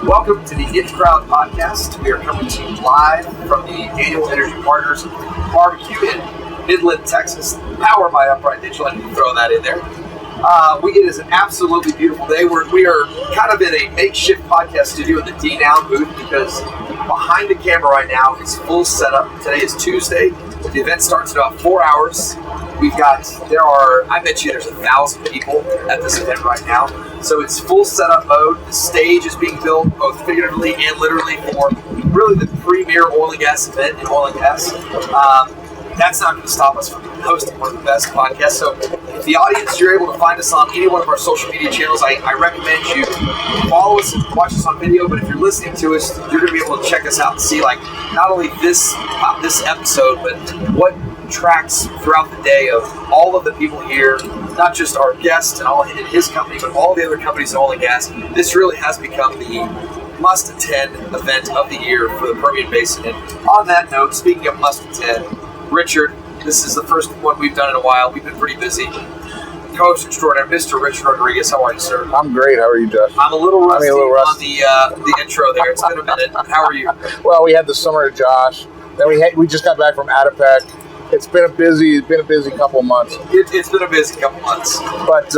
Welcome to the Hit Crowd podcast. We are coming to you live from the Daniel Energy Partners BBQ in Midland, Texas, powered by Upright Digital. I need to throw that in there. It is an absolutely beautiful day. We are kind of in a makeshift podcast studio in the D-Now booth because behind the camera right now is full setup. Today is Tuesday. The event starts in about 4 hours. I bet you there's 1,000 people at this event right now. So it's full setup mode. The stage is being built both figuratively and literally for really the premier oil and gas event in oil and gas. That's not going to stop us from hosting one of the best podcasts. So if the audience, you're able to find us on any one of our social media channels, I recommend you follow us and watch us on video. But if you're listening to us, you're going to be able to check us out and see not only this episode, but what tracks throughout the day of all of the people here, not just our guest and all in his company, but all the other companies in oil and gas. This really has become the must-attend event of the year for the Permian Basin. And on that note, speaking of must-attend, Richard, this is the first one we've done in a while. We've been pretty busy. Co-host extraordinaire, Mr. Richard Rodriguez. How are you, sir? I'm great. How are you, Josh? I'm a little rusty on the intro there. It's been a minute. How are you? Well, we had the summer of Josh. Then we just got back from Adapec. It's been a busy couple of months. It's been a busy couple of months. But,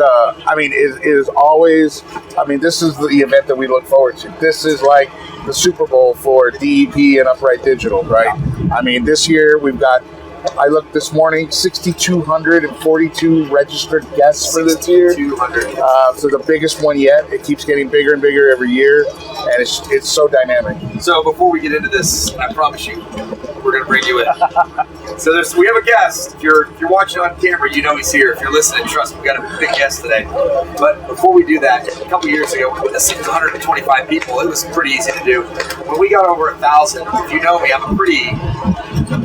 it is always, this is the event that we look forward to. This is like the Super Bowl for DEP and Upright Digital, right? This year we've got, I looked this morning, 6,242 registered guests for this year. 6,200. So the biggest one yet. It keeps getting bigger and bigger every year, and it's so dynamic. So before we get into this, I promise you, we're going to bring you in. So we have a guest. If you're watching on camera, you know he's here. If you're listening, trust me, we got a big guest today. But before we do that, a couple years ago, with the 625 people, it was pretty easy to do. When we got over 1,000, if you know me,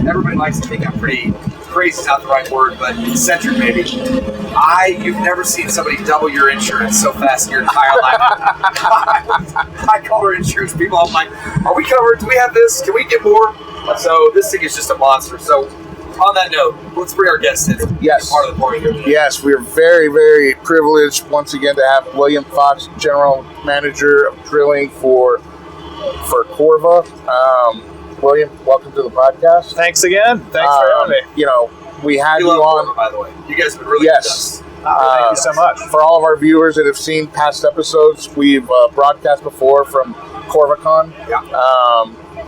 everybody likes to think I'm pretty, crazy is not the right word, but eccentric maybe. You've never seen somebody double your insurance so fast in your entire life. I call her insurance people. I'm like, are we covered? Do we have this? Can we get more? So this thing is just a monster. So on that note, let's bring our guest in. Yes. Part of the party here today. Yes, we're very, very privileged once again to have William Fox, General Manager of Drilling for Cova. William, welcome to the podcast. Thanks again. Thanks for having me. We had you on. on. By the way, you guys have been really good to us. Thank you so much. For all of our viewers that have seen past episodes, we've broadcast before from CorvaCon. Yeah.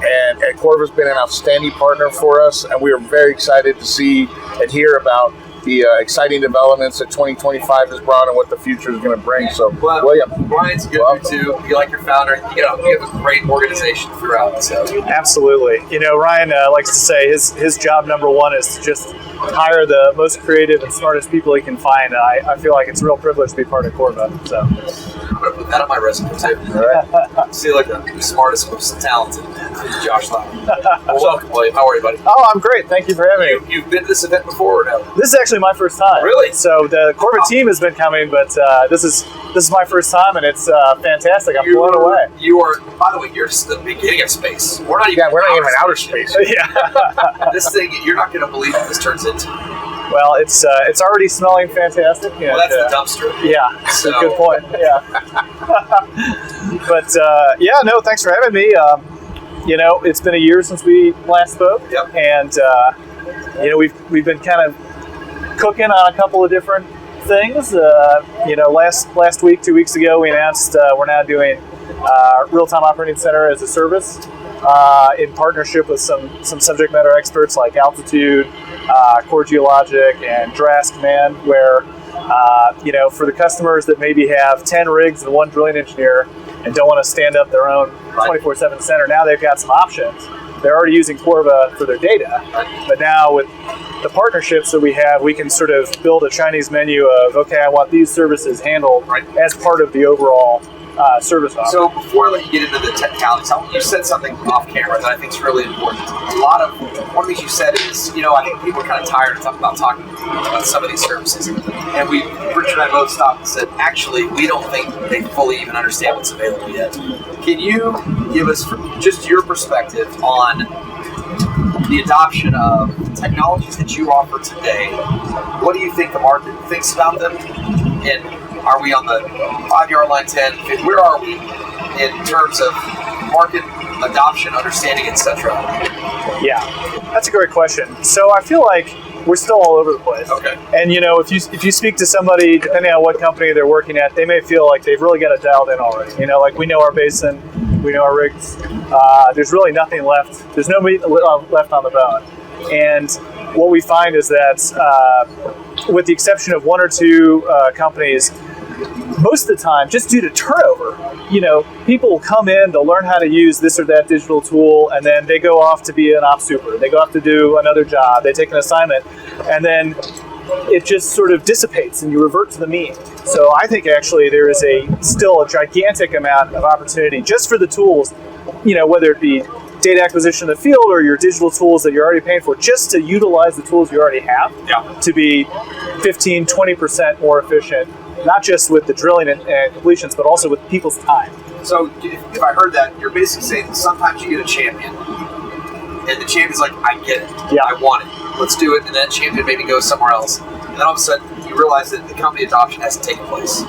And Corva's been an outstanding partner for us, and we are very excited to see and hear about the exciting developments that 2025 has brought and what the future is going to bring. So, William. Brian's good too. You like your founder. You have a great organization throughout. So. Absolutely. Ryan likes to say his job number one is to just hire the most creative and smartest people he can find. I feel like it's a real privilege to be part of Cova. So. I'm going to put that on my resume too. All right. See, like the smartest, most talented Josh Lowrey. Well, welcome, William. How are you, buddy? Oh, I'm great. Thank you for having me. You've been to this event before or no? This is actually my first time. Really? So the Cova team has been coming, but this is my first time, and it's fantastic. I'm blown away. You are, by the way, you're just the beginning of space. We're not even outer space. Yeah. This thing, you're not going to believe what this turns into. Well, it's already smelling fantastic. Well, that's the dumpster. Yeah, so. Good point. Yeah. But thanks for having me. It's been a year since we last spoke. Yep. And we've been kind of cooking on a couple of different things. Last week, 2 weeks ago, we announced we're now doing real-time operating center as a service in partnership with some subject matter experts like Altitude, Core Geologic, and DRAS Command, where for the customers that maybe have 10 rigs and one drilling engineer and don't want to stand up their own 24/7 center, now they've got some options. They're already using Cova for their data, but now with the partnerships that we have, we can sort of build a Chinese menu of, okay, I want these services handled as part of the overall service offering. So before I let you get into the technicalities, you said something off camera that I think is really important. One of the things you said is, I think people are kind of tired of talking about some of these services. And Richard and I both stopped and said, actually, we don't think they fully even understand what's available yet. Can you give us just your perspective on the adoption of technologies that you offer today? What do you think the market thinks about them? And are we on the 5-yard line, 10? Where are we in terms of market adoption, understanding, etc.? Yeah, that's a great question. So I feel like we're still all over the place. Okay. And if you speak to somebody, depending on what company they're working at, they may feel like they've really got it dialed in already. Like we know our basin, we know our rigs. There's really nothing left. There's no meat left on the bone. And what we find is that, with the exception of one or two companies, most of the time, just due to turnover, people will come in, they'll learn how to use this or that digital tool, and then they go off to be an ops super. They go off to do another job. They take an assignment, and then it just sort of dissipates, and you revert to the mean. So I think actually there is still a gigantic amount of opportunity just for the tools, whether it be data acquisition in the field or your digital tools that you're already paying for, just to utilize the tools you already have to be 15, 20% more efficient. Not just with the drilling and completions, but also with people's time. So if I heard that, you're basically saying sometimes you get a champion, and the champion's like, I get it, I want it, let's do it, and then that champion maybe goes somewhere else. And then all of a sudden, you realize that the company adoption hasn't taken place.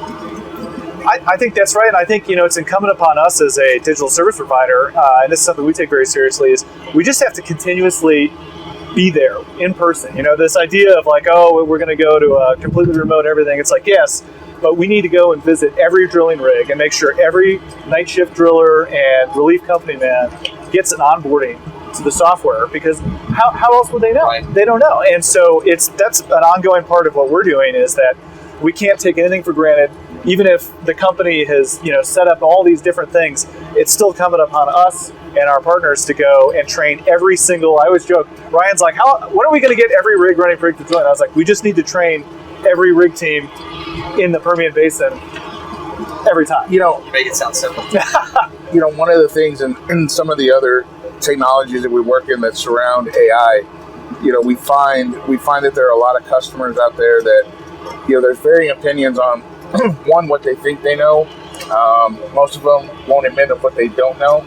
I think that's right, and I think it's incumbent upon us as a digital service provider, and this is something we take very seriously, is we just have to continuously be there in person. This idea of like, oh, we're going to go to a completely remote everything. It's like, yes, but we need to go and visit every drilling rig and make sure every night shift driller and relief company man gets an onboarding to the software, because how else would they know? Right. They don't know. And so that's an ongoing part of what we're doing, is that we can't take anything for granted. Even if the company has set up all these different things, it's still incumbent upon us and our partners to go and train every single. I always joke, Ryan's like, when are we going to get every rig running predictive drilling? I was like, we just need to train every rig team in the Permian Basin every time. You make it sound simple. One of the things in some of the other technologies that we work in that surround AI, we find that there are a lot of customers out there that, there's varying opinions on one, what they think they know. Most of them won't admit of what they don't know.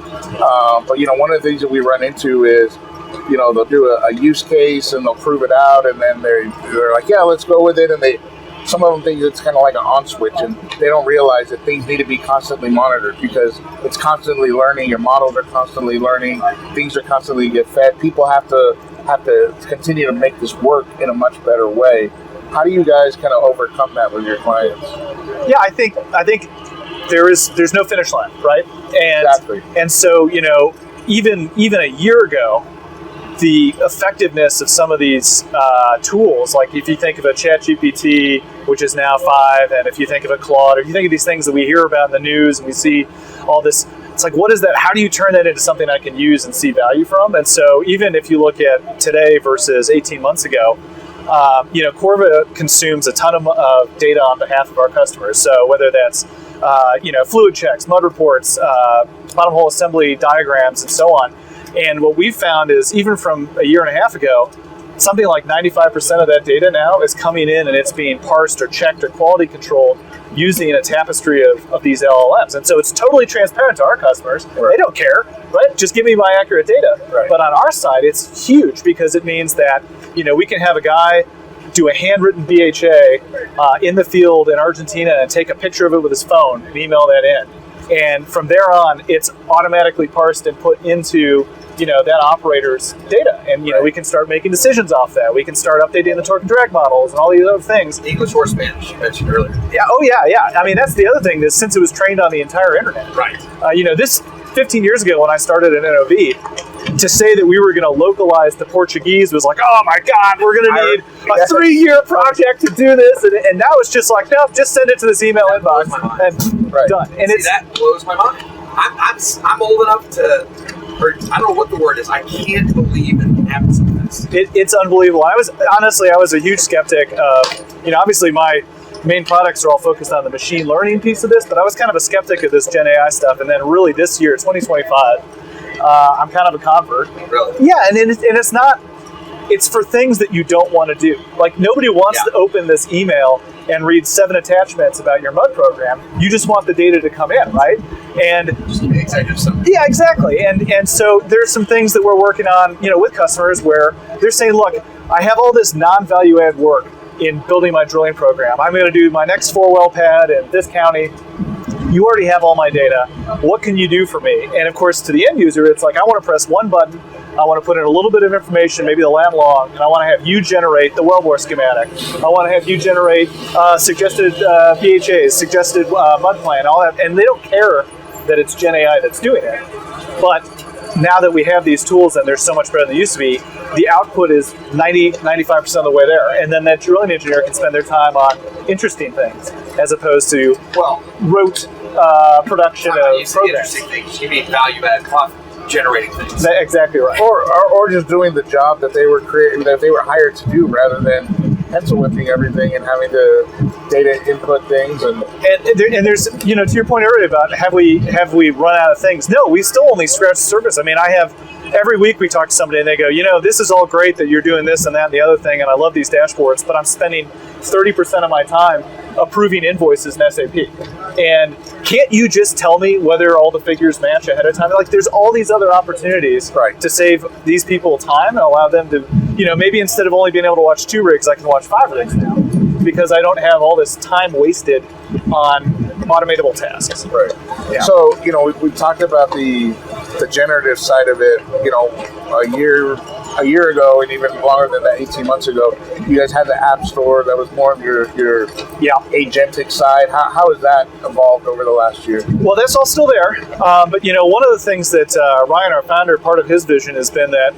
But one of the things that we run into is, they'll do a use case and they'll prove it out, and then they're like, yeah, let's go with it. And some of them think it's kind of like an on switch, and they don't realize that things need to be constantly monitored, because it's constantly learning. Your models are constantly learning. Things are constantly get fed. People have to continue to make this work in a much better way. How do you guys kind of overcome that with your clients? Yeah, I think there's no finish line, right? And exactly. And so even a year ago, the effectiveness of some of these tools, like if you think of a ChatGPT, which is now 5, and if you think of a Claude, or if you think of these things that we hear about in the news and we see all this, it's like, what is that? How do you turn that into something I can use and see value from? And so even if you look at today versus 18 months ago, Cova consumes a ton of data on behalf of our customers. So whether that's fluid checks, mud reports, bottom hole assembly diagrams, and so on. And what we've found is, even from a year and a half ago, something like 95% of that data now is coming in and it's being parsed or checked or quality controlled using a tapestry of these LLMs. And so it's totally transparent to our customers. Right. They don't care, right? Just give me my accurate data. Right. But on our side, it's huge, because it means that, we can have a guy do a handwritten BHA in the field in Argentina and take a picture of it with his phone and email that in. And from there on, it's automatically parsed and put into that operator's data, and we can start making decisions off that. We can start updating the torque and drag models and all these other things. English horseman, you mentioned earlier. Yeah. Oh yeah. I mean, that's the other thing, is since it was trained on the entire internet. Right. This 15 years ago when I started at NOV, to say that we were going to localize the Portuguese was like, oh my God, we're going to need a 3-year project to do this, and now it's just like, no, just send it to this email inbox and done. And that blows my mind. I'm old enough to. Or I don't know what the word is. I can't believe it happens like this. It's unbelievable. I was a huge skeptic of, obviously my main products are all focused on the machine learning piece of this, but I was kind of a skeptic of this Gen AI stuff. And then really this year, 2025, I'm kind of a convert. Really? Yeah, and it's not, it's for things that you don't want to do. Like, nobody wants to open this email and read 7 attachments about your mud program. You just want the data to come in, right? And just give me excited something. Yeah, exactly. And so there's some things that we're working on, with customers, where they're saying, look, I have all this non-value add work in building my drilling program. I'm going to do my next 4-well pad in this county. you already have all my data. What can you do for me? And of course, to the end user, it's like, I want to press one button. I want to put in a little bit of information, maybe the land log, and I want to have you generate the wellbore schematic. I want to have you generate suggested PHAs, suggested mud plan, all that. And they don't care that it's Gen AI that's doing it. But now that we have these tools and they're so much better than they used to be, the output is 90-95% of the way there. And then that drilling engineer can spend their time on interesting things as opposed to rote production of programs. Interesting things. You mean value-added profit generating things. That's exactly right. Or just doing the job that they were hired to do, rather than pencil whipping everything and having to data input things. And there's, to your point earlier about have we run out of things? No, we still only scratched the surface. I mean, every week we talk to somebody and they go, this is all great that you're doing this and that and the other thing, and I love these dashboards, but I'm spending 30% of my time approving invoices in SAP. And can't you just tell me whether all the figures match ahead of time? Like, there's all these other opportunities to save these people time and allow them to, maybe instead of only being able to watch 2 rigs, I can watch 5 rigs now, because I don't have all this time wasted on automatable tasks. Right. Yeah. So, we talked about the generative side of it, a year ago, and even longer than that, 18 months ago. You guys had the App Store that was more of your agentic side. How has that evolved over the last year? Well, that's all still there. But, one of the things that Ryan, our founder, part of his vision has been that,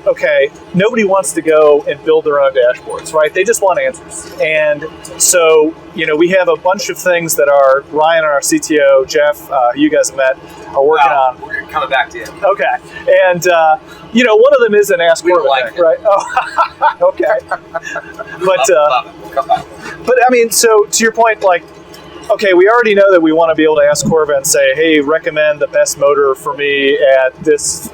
nobody wants to go and build their own dashboards, right? They just want answers. And so, we have a bunch of things that Ryan and our CTO, Jeff, who you guys have met, are working on. We're coming back to you. Okay. And, one of them is an Ask Corbett, right? Oh, okay. But I mean, so to your point, we already know that we want to be able to ask Cova and say, hey, recommend the best motor for me at this,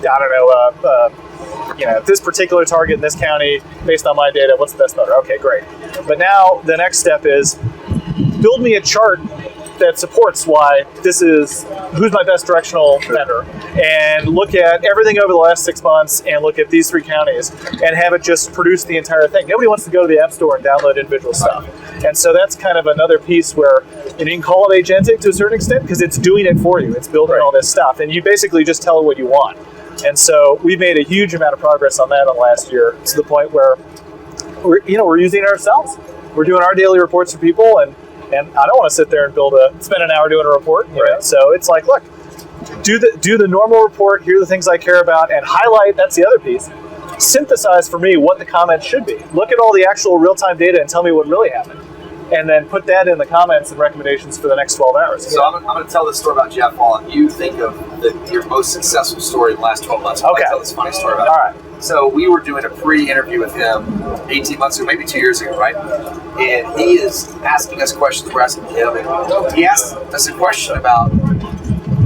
this particular target in this county, based on my data, what's the best motor? Okay, great. But now the next step is build me a chart that supports why who's my best directional vendor, and look at everything over the last 6 months and look at these 3 counties and have it just produce the entire thing. Nobody wants to go to the App Store and download individual stuff. And so that's kind of another piece where you can call it agentic to a certain extent, because it's doing it for you. It's building all this stuff, and you basically just tell it what you want. And so we've made a huge amount of progress on that in the last year, to the point where we're using it ourselves. We're doing our daily reports for people, and I don't want to sit there and spend an hour doing a report. So it's like, look, do the normal report. Here are the things I care about, and highlight. That's the other piece. Synthesize for me what the comments should be. Look at all the actual real-time data and tell me what really happened, and then put that in the comments and recommendations for the next 12 hours. So I'm going to tell this story about Jeff Wallen. You think of your most successful story in the last 12 months. I'll tell this funny story about it. All right. So we were doing a pre-interview with him 18 months ago, maybe 2 years ago, right? And he is asking us questions. We're asking him, and he asked us a question about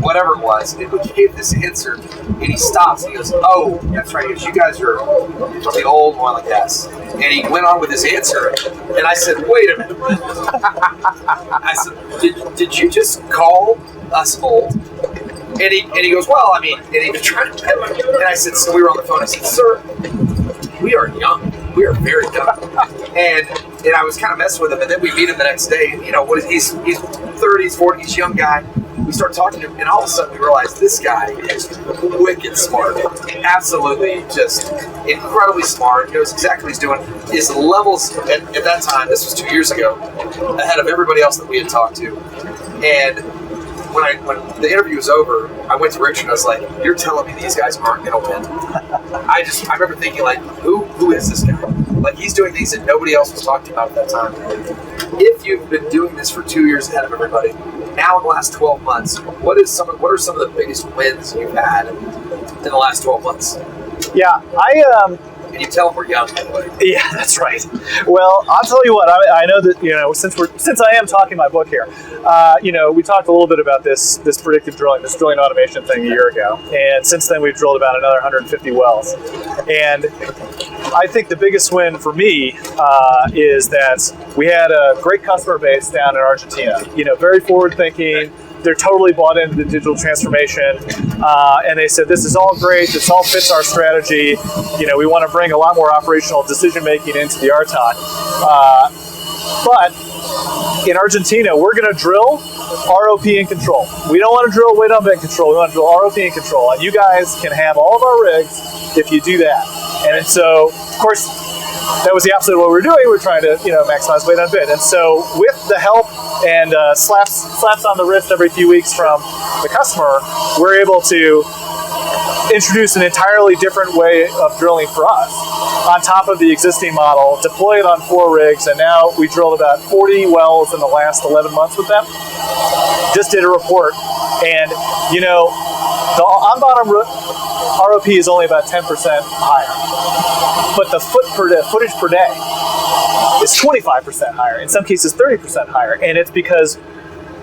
whatever it was, and we gave this answer, and he stops and he goes, "Oh, that's right, you guys are from the old oil and gas." And he went on with his answer, and I said, "Wait a minute." I said, did you just call us old? And he goes, "Well, I mean," and he was trying to, and I said, so we were on the phone, I said, "Sir, we are young. We are very young." And I was kind of messing with him, and then we meet him the next day, and he's 30s, 40s, he's a young guy. We start talking to him, and all of a sudden we realize this guy is wicked smart. Absolutely just incredibly smart. He knows exactly what he's doing. His levels, at that time, this was 2 years ago, ahead of everybody else that we had talked to. And when the interview was over, I went to Richard and I was like, "You're telling me these guys aren't going to win?" I remember thinking, who is this guy? He's doing things that nobody else was talking about at that time. If you've been doing this for 2 years ahead of everybody, now in the last 12 months, what are some of the biggest wins you've had in the last 12 months? Yeah, And you tell them we're young, by the way. Yeah, that's right. Well, I'll tell you what. I know that since I am talking my book here, we talked a little bit about this predictive drilling, this drilling automation thing a year ago, and since then we've drilled about another 150 wells. And I think the biggest win for me is that we had a great customer base down in Argentina. Very forward thinking. They're totally bought into the digital transformation, and they said, "This is all great. This all fits our strategy. We want to bring a lot more operational decision making into the RTOC." But in Argentina, we're going to drill ROP and control. We don't want to drill weight on bed control. We want to drill ROP and control. And you guys can have all of our rigs if you do that. And so, of course, that was the opposite of what we were doing. We were trying to, maximize weight on bid. And so, with the help and slaps on the wrist every few weeks from the customer, we're able to introduce an entirely different way of drilling for us on top of the existing model, deploy it on 4 rigs, and now we drilled about 40 wells in the last 11 months with them. Just did a report, and the on-bottom ROP is only about 10% higher, but the footage per day is 25% higher, in some cases 30% higher, and it's because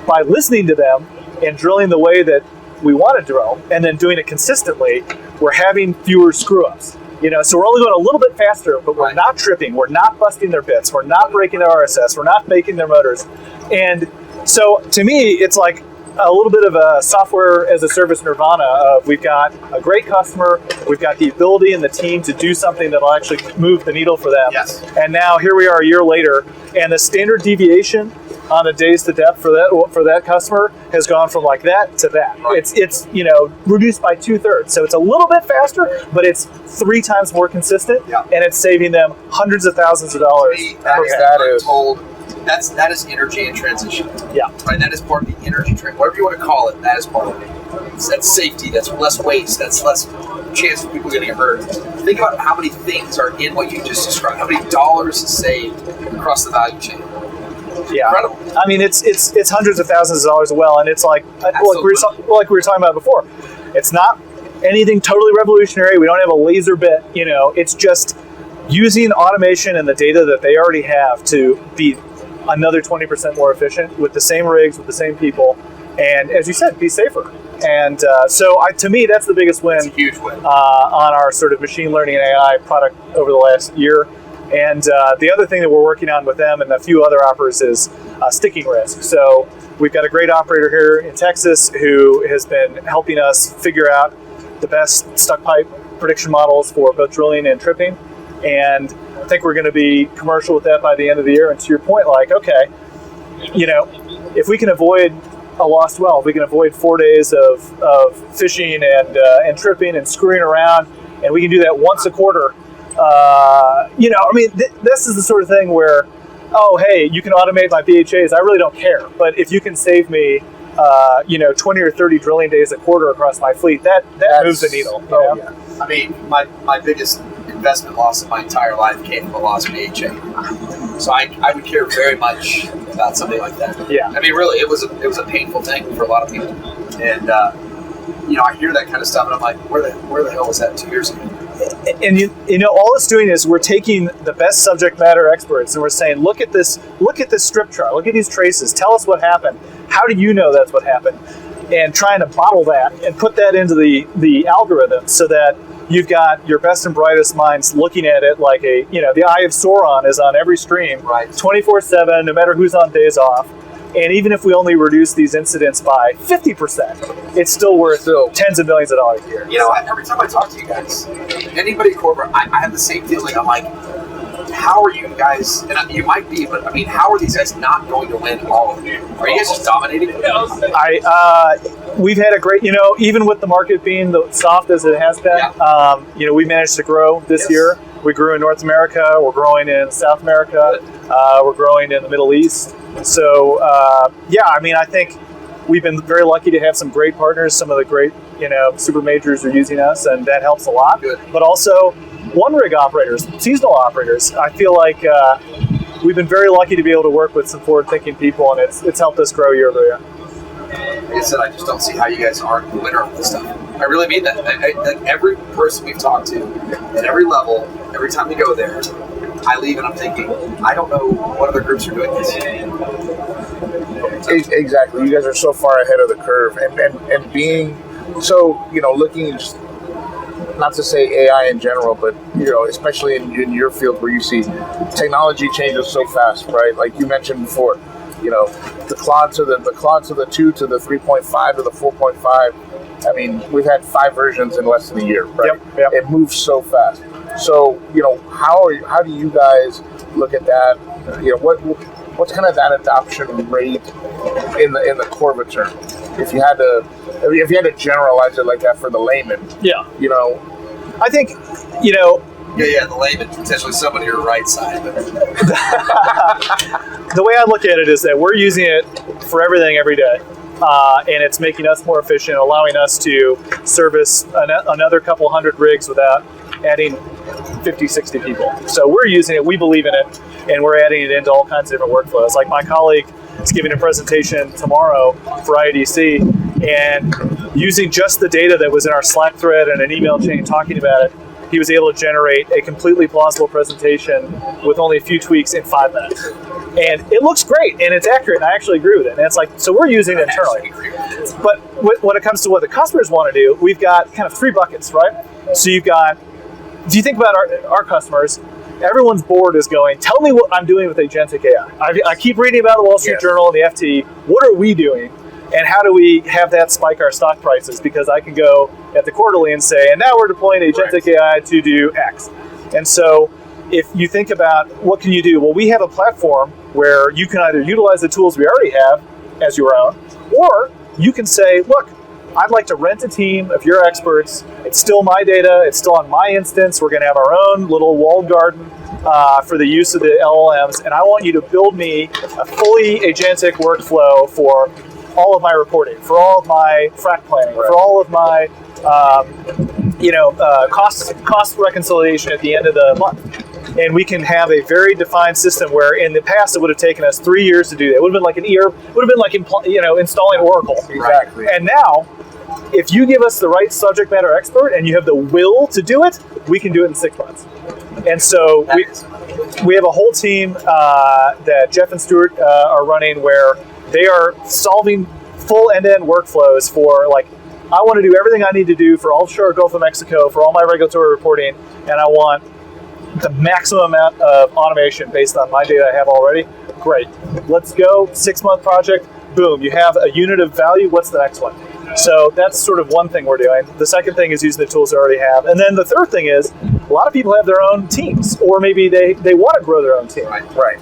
by listening to them and drilling the way that we want to drill, and then doing it consistently, we're having fewer screw-ups. So we're only going a little bit faster, but we're not tripping, we're not busting their bits, we're not breaking their RSS, we're not making their motors. And so to me, it's like a little bit of a software as a service nirvana of we've got a great customer, we've got the ability and the team to do something that'll actually move the needle for them. Yes. And now here we are a year later, and the standard deviation on the days to depth for that customer has gone from like that to that. Right. It's reduced by 2/3. So it's a little bit faster, but it's 3 times more consistent, and it's saving them hundreds of thousands of dollars. That is energy in transition. Yeah. Right. That is part of the energy trend. Whatever you want to call it, that is part of it. That's safety. That's less waste. That's less chance of people getting hurt. Think about how many things are in what you just described. How many dollars is saved across the value chain. Yeah, incredible. I mean, it's hundreds of thousands of dollars a well, and it's like we were talking about before. It's not anything totally revolutionary. We don't have a laser bit. It's just using automation and the data that they already have to be another 20% more efficient with the same rigs, with the same people, and as you said, be safer. And to me, that's the biggest win. It's a huge win on our sort of machine learning and AI product over the last year. And the other thing that we're working on with them and a few other operators is sticking risk. So we've got a great operator here in Texas who has been helping us figure out the best stuck pipe prediction models for both drilling and tripping. And I think we're going to be commercial with that by the end of the year. And to your point, if we can avoid a lost well, if we can avoid 4 days of fishing and tripping and screwing around, and we can do that once a quarter, this is the sort of thing where, you can automate my BHAs. I really don't care. But if you can save me, 20 or 30 drilling days a quarter across my fleet, that moves the needle. Yeah. I mean, my biggest investment loss in my entire life came from a lost BHA. So I would care very much about something like that. Yeah. I mean, really, it was a painful thing for a lot of people. And, I hear that kind of stuff, and I'm like, where the hell was that 2 years ago? And all it's doing is we're taking the best subject matter experts and we're saying, look at this strip chart, look at these traces, tell us what happened. How do you know that's what happened? And trying to bottle that and put that into the algorithm so that you've got your best and brightest minds looking at it like the eye of Sauron is on every stream, right, 24/7, no matter who's on days off. And even if we only reduce these incidents by 50%, it's still worth tens of millions of dollars a year. Every time I talk to you guys, anybody corporate, I have the same feeling. I'm like, how are you guys, and you might be, but I mean, how are these guys not going to win all of them? Are you guys just dominating? We've had a great, even with the market being soft as it has been, we managed to grow this year. We grew in North America, we're growing in South America, we're growing in the Middle East. So, I think we've been very lucky to have some great partners. Some of the great, super majors are using us, and that helps a lot. Good. But also, one-rig operators, seasonal operators. I feel like we've been very lucky to be able to work with some forward-thinking people, and it's helped us grow year over year. Like I said, I just don't see how you guys aren't the winner of this stuff. I really mean that. Like every person we've talked to, at every level, every time we go there, I leave and I'm thinking, I don't know what other groups are doing this. Exactly. You guys are so far ahead of the curve, and being so, looking just, not to say AI in general, but especially in your field where you see technology changes so fast, right? Like you mentioned before, the clod to the 2 to the 3.5 to the 4.5. I mean, we've had 5 versions in less than a year, right? Yep. It moves so fast. So, how do you guys look at that? what's kind of that adoption rate in the Cova term? If you had to generalize it like that for the layman, I think, Yeah, the layman, potentially someone on your right side. But the way I look at it is that we're using it for everything every day. And it's making us more efficient, allowing us to service another couple hundred rigs without adding 50, 60 people. So we're using it, we believe in it, and we're adding it into all kinds of different workflows. Like my colleague is giving a presentation tomorrow for IEDC, and using just the data that was in our Slack thread and an email chain talking about it, he was able to generate a completely plausible presentation with only a few tweaks in 5 minutes. And it looks great, and it's accurate, and I actually agree with it. And it's like, so we're using it internally. But when it comes to what the customers want to do, we've got kind of 3 buckets, right? So you've got, if you think about our customers, everyone's board is going, tell me what I'm doing with agentic AI. I keep reading about the Wall Street Journal and the FT. What are we doing? And how do we have that spike our stock prices? Because I can go at the quarterly and say, and now we're deploying agentic AI to do X. And so if you think about what can you do? Well, we have a platform where you can either utilize the tools we already have as your own, or you can say, look, I'd like to rent a team of your experts. It's still my data. It's still on my instance. We're going to have our own little walled garden for the use of the LLMs. And I want you to build me a fully agentic workflow for all of my reporting, for all of my frac planning, for all of my cost reconciliation at the end of the month. And we can have a very defined system where in the past it would have taken us 3 years to do that. It would have been like installing Oracle. Exactly. And now, if you give us the right subject matter expert and you have the will to do it, we can do it in 6 months. And so we have a whole team that Jeff and Stuart are running where they are solving full end-to-end workflows for, like, I want to do everything I need to do for offshore Gulf of Mexico, for all my regulatory reporting, and I want the maximum amount of automation based on my data I have already. Great. Let's go. 6-month project. Boom. You have a unit of value. What's the next one? So that's sort of one thing we're doing. The second thing is using the tools they already have. And then the third thing is a lot of people have their own teams, or maybe they want to grow their own team. Right.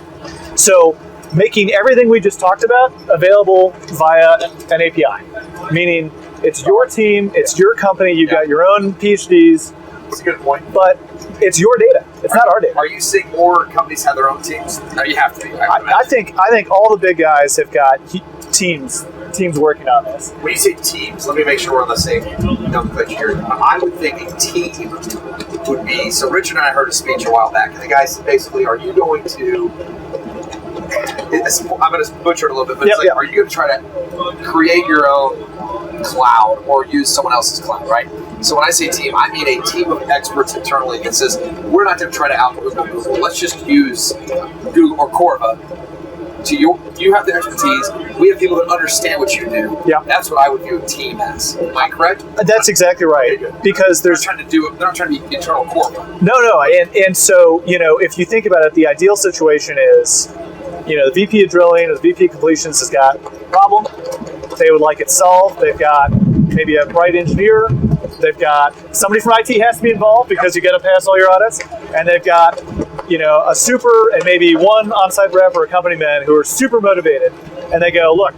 So making everything we just talked about available via an API, meaning it's your team, it's your company, you've got your own PhDs. That's a good point. But it's your data. It's not our data. Are you seeing more companies have their own teams? No, you have to. I think all the big guys have got teams working on this. When you say teams, let me make sure we're on the same nomenclature here. I would think a team would be, so Richard and I heard a speech a while back, and the guy said basically, are you going to, I'm going to butcher it a little bit, but are you going to try to create your own cloud or use someone else's cloud, right? So when I say team, I mean a team of experts internally that says, we're not going to try to out-Google. Let's just use Google or Cova. You have the expertise. We have people that understand what you do. Yeah. That's what I would view a team as. Am I correct? That's exactly right. Because they're trying to do it. They're not trying to be internal Cova. No. And so, if you think about it, the ideal situation is, the VP of drilling or the VP of completions has got a problem. They would like it solved. They've got maybe a bright engineer. They've got somebody from IT has to be involved because you got to pass all your audits. And they've got, a super and maybe one on-site rep or a company man who are super motivated. And they go, look,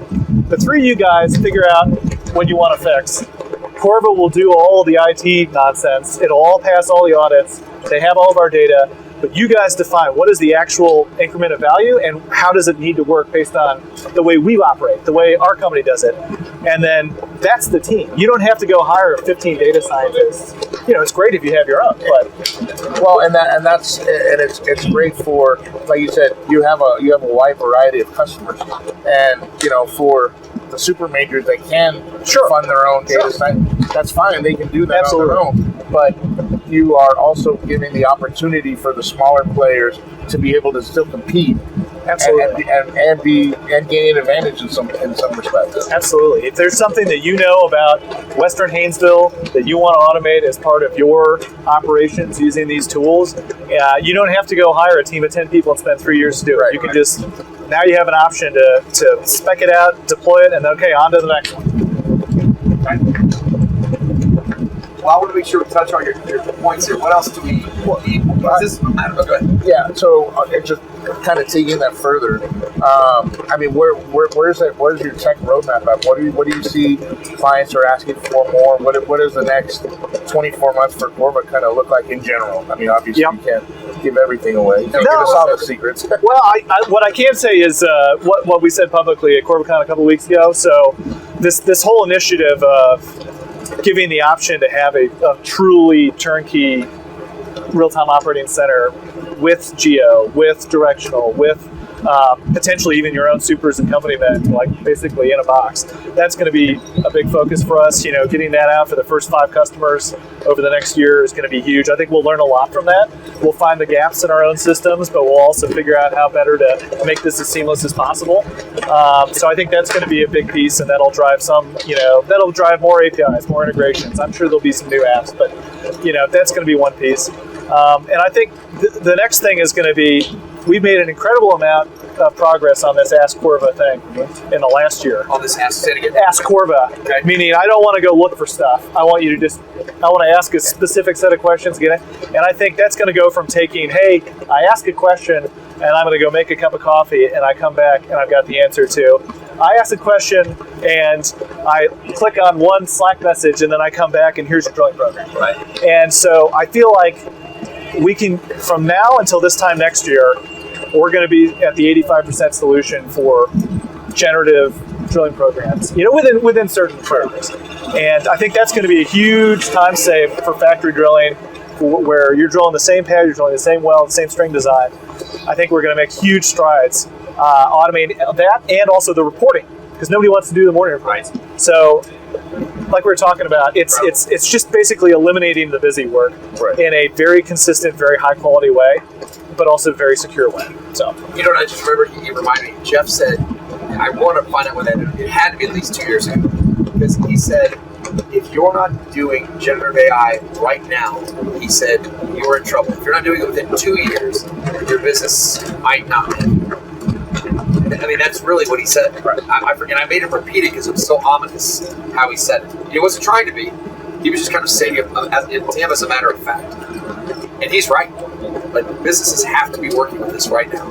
the 3 of you guys figure out what you want to fix. Cova will do all the IT nonsense. It'll all pass all the audits. They have all of our data. But you guys define what is the actual increment of value and how does it need to work based on the way we operate, the way our company does it. And then that's the team. You don't have to go hire 15 data scientists. It's great if you have your own, but it's great for, like you said, you have a wide variety of customers, and for the super majors, they can fund their own data science. That's fine. They can do that Absolutely. on their own. But you are also giving the opportunity for the smaller players to be able to still compete. Absolutely. And gain an advantage in some respects. Absolutely. If there's something that you know about Western Haynesville that you want to automate as part of your operations using these tools, you don't have to go hire a team of 10 people and spend 3 years to do it. You can just, now you have an option to spec it out, deploy it, and then, on to the next one. well, I want to make sure we touch on your points here. What else do we need? Go ahead. Yeah, so just kind of taking that further. I mean, where's your tech roadmap at? What do you see clients are asking for more? What does the next 24 months for Cova kind of look like in general? I mean, obviously you can't give everything away. Give us all the secrets. Well, what I can say is what we said publicly at CovaCon a couple of weeks ago. So this whole initiative of giving the option to have a truly turnkey real-time operating center with geo, with directional, with potentially even your own supers and company men, like basically in a box. That's going to be a big focus for us. You know, getting that out for the first 5 customers over the next year is going to be huge. I think we'll learn a lot from that. We'll find the gaps in our own systems, but we'll also figure out how better to make this as seamless as possible. So I think that's going to be a big piece, and that'll drive that'll drive more APIs, more integrations. I'm sure there'll be some new apps, but that's going to be one piece. And I think the next thing is going to be, we've made an incredible amount of progress on this Ask Cova thing in the last year. On this Ask Cova, okay. Meaning I don't want to go look for stuff. I want you to I want to ask a specific set of questions, get it? And I think that's going to go from taking, hey, I ask a question and I'm going to go make a cup of coffee and I come back and I've got the answer to, I ask a question and I click on one Slack message and then I come back and here's your drilling program. Right. And so I feel like we can, from now until this time next year, we're going to be at the 85% solution for generative drilling programs, within certain programs. And I think that's going to be a huge time save for factory drilling, where you're drilling the same pad, you're drilling the same well, the same string design. I think we're going to make huge strides automating that, and also the reporting, because nobody wants to do the morning reports. Right. So, like we were talking about, it's just basically eliminating the busy work in a very consistent, very high quality way, but also very secure way. So, I just remember he reminded me. Jeff said, I want to find out when that. It had to be at least 2 years ago, because he said, if you're not doing generative AI right now, he said, you're in trouble. If you're not doing it within 2 years, your business might not be. I mean, that's really what he said. Right. I made him repeat it because it was so ominous how he said it. He wasn't trying to be. He was just kind of saying it to him as a matter of fact. And he's right. But businesses have to be working with this right now.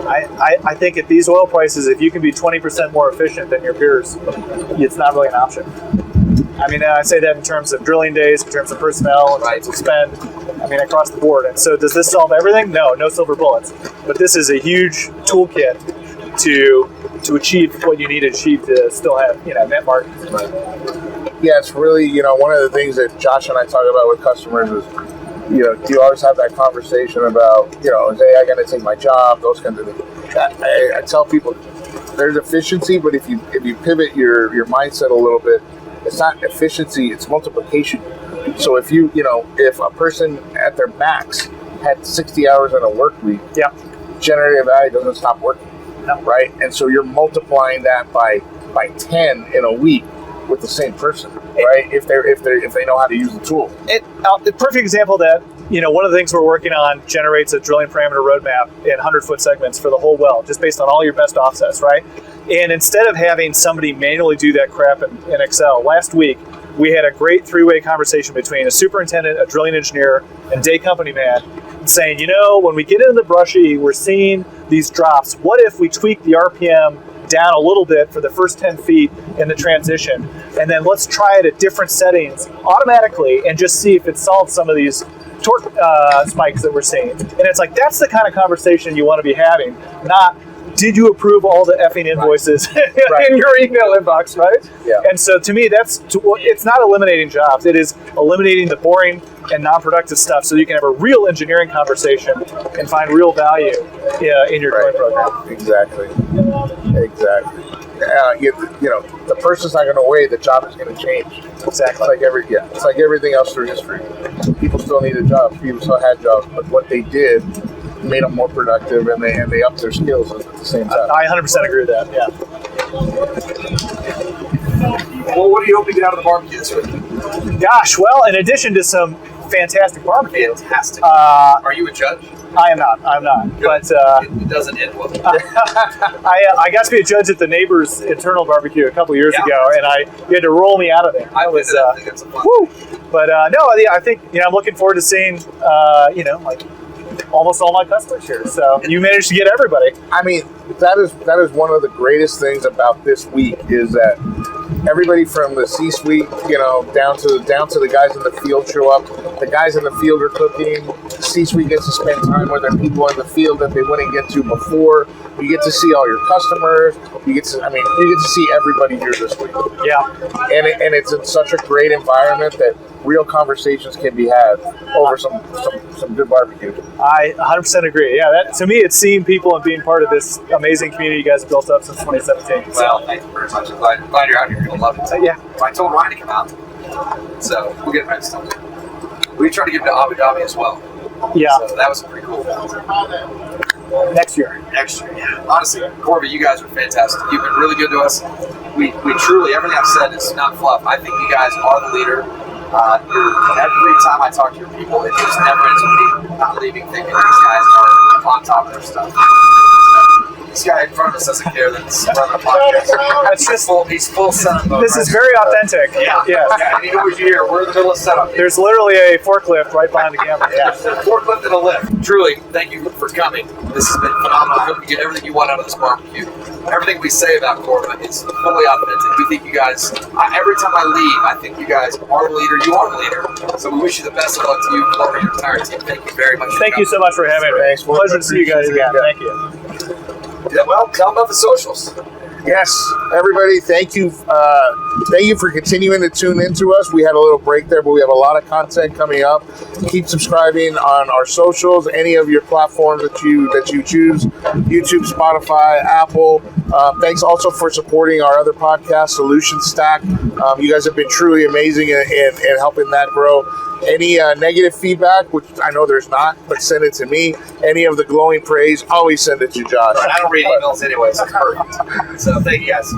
I think at these oil prices, if you can be 20% more efficient than your peers, it's not really an option. I mean, I say that in terms of drilling days, in terms of personnel, in terms of spend, across the board. And so does this solve everything? No silver bullets. But this is a huge toolkit to achieve what you need to achieve to still have, net margins. Right. Yeah, it's really, one of the things that Josh and I talk about with customers is, do you always have that conversation about, is AI going to take my job, those kinds of things. I tell people there's efficiency, but if you pivot your mindset a little bit, it's not efficiency, it's multiplication. So if if a person at their max had 60 hours in a work week, generative AI doesn't stop working, right? And so you're multiplying that by 10 in a week with the same person, right? If they know how to use the tool. The perfect example of that, one of the things we're working on generates a drilling parameter roadmap in 100-foot segments for the whole well, just based on all your best offsets, right? And instead of having somebody manually do that crap in Excel, last week we had a great 3-way conversation between a superintendent, a drilling engineer, and day company man, saying, when we get into the brushy, we're seeing these drops. What if we tweak the RPM down a little bit for the first 10 feet in the transition, and then let's try it at different settings automatically and just see if it solves some of these torque spikes that we're seeing. And it's like, that's the kind of conversation you want to be having, not, did you approve all the effing invoices in your email inbox, right? Yeah. And so to me, it's not eliminating jobs. It is eliminating the boring and non-productive stuff so you can have a real engineering conversation and find real value in your drilling program. Exactly. The person's not going to wait. The job is going to change. Exactly. It's like everything else through history. People still needed jobs. People still had jobs, but what they did made them more productive, and they upped their skills at the same time. I 100% agree with that. Yeah. Well, what are you hoping to get out of the barbecue this week? Gosh, well, in addition to some fantastic barbecue. Fantastic. Are you a judge? I am not. But it doesn't end well. I got to be a judge at the neighbor's internal barbecue a couple years ago, and you had to roll me out of there. I was think it's a fun. Woo! But no, yeah, I think I'm looking forward to seeing like almost all my customers here. So you managed to get everybody. I mean, that is one of the greatest things about this week is that everybody from the C-suite, down to the guys in the field show up. The guys in the field are cooking. The C-suite gets to spend time with their people in the field that they wouldn't get to before. You get to see all your customers. You get to see everybody here this week. Yeah. And it's in such a great environment that real conversations can be had over some good barbecue. I 100% agree. Yeah, that to me, it's seeing people and being part of this amazing community you guys built up since 2017. Well, thank you very much. I'm glad you're out here. You'll love it. Yeah. I told Ryan to come out, so we'll get next time. We tried to get to Abu Dhabi as well. Yeah. So that was pretty cool. Next year, yeah. Honestly, Cova, you guys are fantastic. You've been really good to us. We truly, everything I've said is not fluff. I think you guys are the leader. Every time I talk to your people, it just never ends with me not leaving thinking these guys are on top of their stuff. This guy in front of us doesn't care that this is running a podcast. He's full setup mode. This is very authentic. Yeah. And you know what you hear? We're in the middle of setup. There's literally a forklift right behind the camera. Yeah, a forklift and a lift. Truly, thank you for coming. This has been phenomenal. I hope you get everything you want out of this barbecue. Everything we say about Cova is fully authentic. We think you guys, every time I leave, I think you guys are the leader. You are the leader. So we wish you the best of luck to you and your entire team. Thank you very much. Thank you so much for having me. Thanks. Pleasure to see you guys again. Thank you. Yeah, well, tell them about the socials. Yes, everybody, thank you for continuing to tune into us. We had a little break there, but we have a lot of content coming up. Keep subscribing on our socials, any of your platforms that you choose, YouTube, Spotify, Apple. Thanks also for supporting our other podcast, Solution Stack. You guys have been truly amazing in helping that grow. Any negative feedback, which I know there's not, but send it to me. Any of the glowing praise, always send it to Josh. I don't read emails anyway, so it's perfect. So thank you guys.